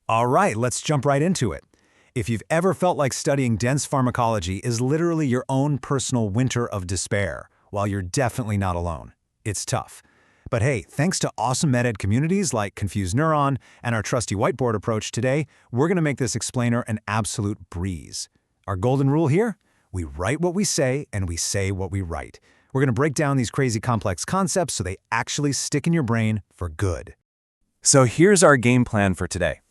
All right, let's jump right into it. If you've ever felt like studying dense pharmacology is literally your own personal winter of despair, well, you're definitely not alone. It's tough. But hey, thanks to awesome MedEd communities like Confused Neuron and our trusty whiteboard approach today, we're going to make this explainer an absolute breeze. Our golden rule here? We write what we say and we say what we write. We're going to break down these crazy complex concepts so they actually stick in your brain for good. So here's our game plan for today.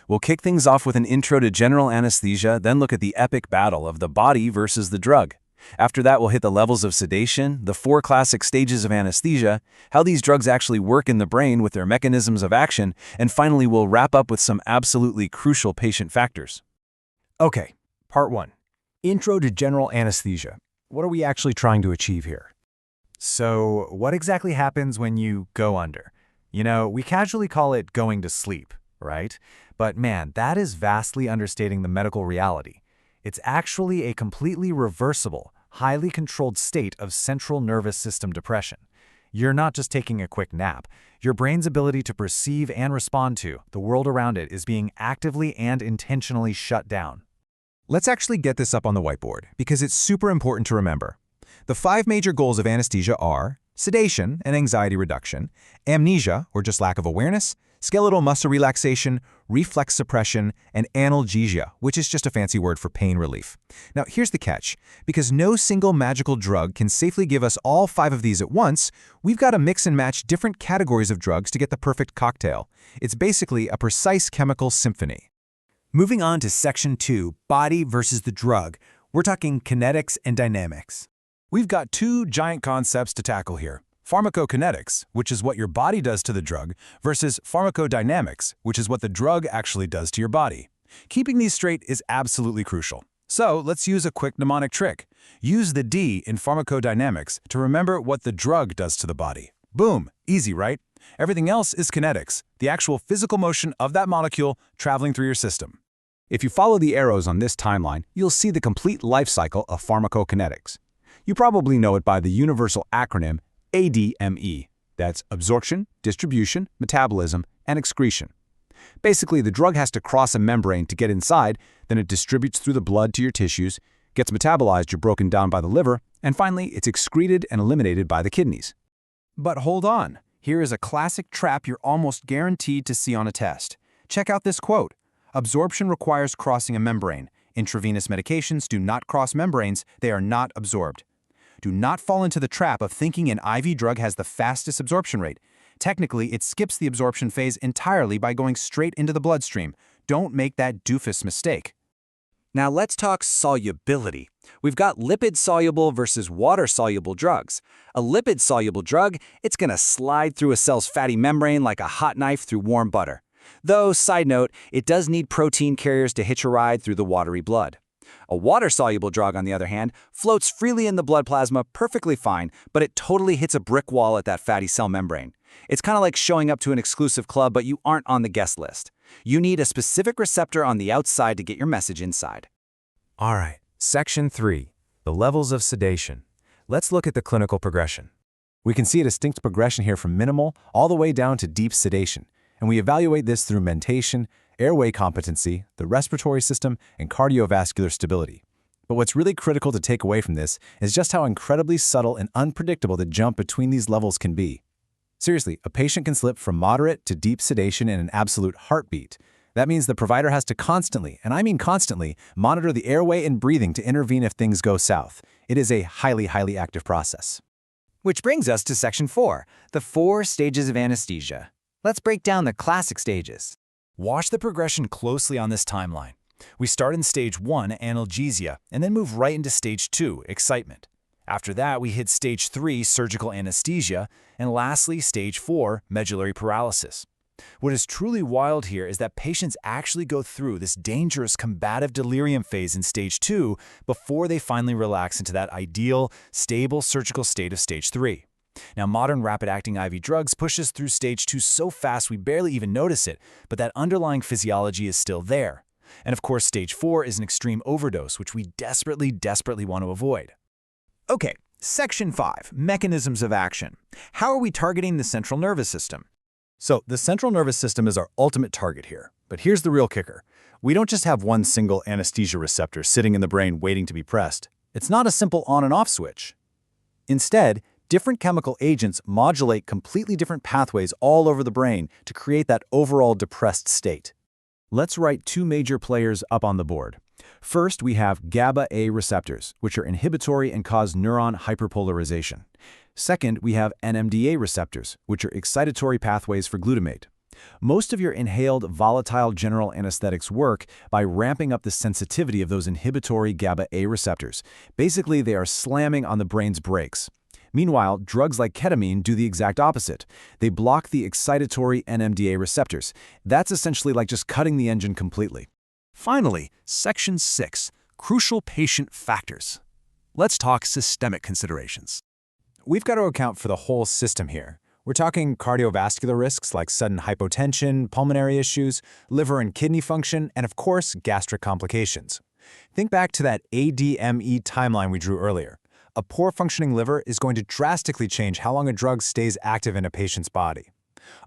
We'll kick things off with an intro to general anesthesia, then look at the epic battle of the body versus the drug. After that, we'll hit the levels of sedation, the 4 classic stages of anesthesia, how these drugs actually work in the brain with their mechanisms of action, and finally, we'll wrap up with some absolutely crucial patient factors. Okay, part 1. Intro to general anesthesia. What are we actually trying to achieve here? So, what exactly happens when you go under? You know, we casually call it going to sleep, right? But man, that is vastly understating the medical reality. It's actually a completely reversible, highly controlled state of central nervous system depression. You're not just taking a quick nap. Your brain's ability to perceive and respond to the world around it is being actively and intentionally shut down. Let's actually get this up on the whiteboard, because it's super important to remember. The 5 major goals of anesthesia are sedation and anxiety reduction, amnesia, or just lack of awareness, skeletal muscle relaxation, reflex suppression, and analgesia, which is just a fancy word for pain relief. Now, here's the catch. Because no single magical drug can safely give us all 5 of these at once, we've got to mix and match different categories of drugs to get the perfect cocktail. It's basically a precise chemical symphony. Moving on to Section 2, Body versus the Drug, we're talking kinetics and dynamics. We've got 2 giant concepts to tackle here. Pharmacokinetics, which is what your body does to the drug, versus pharmacodynamics, which is what the drug actually does to your body. Keeping these straight is absolutely crucial. So let's use a quick mnemonic trick. Use the D in pharmacodynamics to remember what the drug does to the body. Boom! Easy, right? Everything else is kinetics, the actual physical motion of that molecule traveling through your system. If you follow the arrows on this timeline, you'll see the complete life cycle of pharmacokinetics. You probably know it by the universal acronym ADME. That's absorption, distribution, metabolism, and excretion. Basically, the drug has to cross a membrane to get inside, then it distributes through the blood to your tissues, gets metabolized or broken down by the liver, and finally, it's excreted and eliminated by the kidneys. But hold on. Here is a classic trap you're almost guaranteed to see on a test. Check out this quote. Absorption requires crossing a membrane. Intravenous medications do not cross membranes, they are not absorbed. Do not fall into the trap of thinking an IV drug has the fastest absorption rate. Technically, it skips the absorption phase entirely by going straight into the bloodstream. Don't make that doofus mistake. Now let's talk solubility. We've got lipid-soluble versus water-soluble drugs. A lipid-soluble drug, it's going to slide through a cell's fatty membrane like a hot knife through warm butter. Though, side note, it does need protein carriers to hitch a ride through the watery blood. A water-soluble drug, on the other hand, floats freely in the blood plasma perfectly fine, but it totally hits a brick wall at that fatty cell membrane. It's kind of like showing up to an exclusive club, but you aren't on the guest list. You need a specific receptor on the outside to get your message inside. All right, Section 3, the levels of sedation. Let's look at the clinical progression. We can see a distinct progression here from minimal all the way down to deep sedation, and we evaluate this through mentation, airway competency, the respiratory system, and cardiovascular stability. But what's really critical to take away from this is just how incredibly subtle and unpredictable the jump between these levels can be. Seriously, a patient can slip from moderate to deep sedation in an absolute heartbeat. That means the provider has to constantly, and I mean constantly, monitor the airway and breathing to intervene if things go south. It is a highly active process. Which brings us to Section 4, the 4 stages of anesthesia. Let's break down the classic stages. Watch the progression closely on this timeline. We start in Stage 1, analgesia, and then move right into Stage 2, excitement. After that, we hit Stage 3, surgical anesthesia, and lastly, Stage 4, medullary paralysis. What is truly wild here is that patients actually go through this dangerous combative delirium phase in Stage 2 before they finally relax into that ideal, stable surgical state of Stage 3. Now, modern rapid-acting IV drugs push us through Stage 2 so fast we barely even notice it, but that underlying physiology is still there. And of course, Stage 4 is an extreme overdose, which we desperately want to avoid. Okay, Section 5, mechanisms of action. How are we targeting the central nervous system? So, the central nervous system is our ultimate target here. But here's the real kicker. We don't just have one single anesthesia receptor sitting in the brain waiting to be pressed. It's not a simple on and off switch. Instead, different chemical agents modulate completely different pathways all over the brain to create that overall depressed state. Let's write two major players up on the board. First, we have GABA-A receptors, which are inhibitory and cause neuron hyperpolarization. Second, we have NMDA receptors, which are excitatory pathways for glutamate. Most of your inhaled volatile general anesthetics work by ramping up the sensitivity of those inhibitory GABA-A receptors. Basically, they are slamming on the brain's brakes. Meanwhile, drugs like ketamine do the exact opposite. They block the excitatory NMDA receptors. That's essentially like just cutting the engine completely. Finally, Section 6, Crucial Patient Factors. Let's talk systemic considerations. We've got to account for the whole system here. We're talking cardiovascular risks like sudden hypotension, pulmonary issues, liver and kidney function, and of course, gastric complications. Think back to that ADME timeline we drew earlier. A poor functioning liver is going to drastically change how long a drug stays active in a patient's body.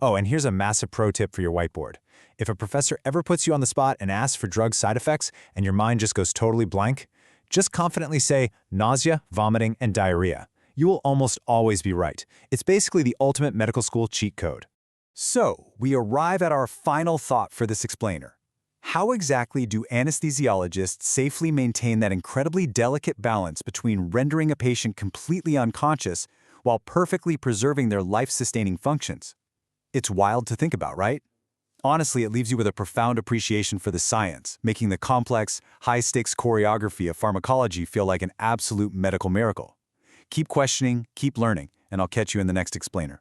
Oh, and here's a massive pro tip for your whiteboard. If a professor ever puts you on the spot and asks for drug side effects and your mind just goes totally blank, just confidently say nausea, vomiting, and diarrhea. You will almost always be right. It's basically the ultimate medical school cheat code. So, we arrive at our final thought for this explainer. How exactly do anesthesiologists safely maintain that incredibly delicate balance between rendering a patient completely unconscious while perfectly preserving their life-sustaining functions? It's wild to think about, right? Honestly, it leaves you with a profound appreciation for the science, making the complex, high-stakes choreography of pharmacology feel like an absolute medical miracle. Keep questioning, keep learning, and I'll catch you in the next explainer.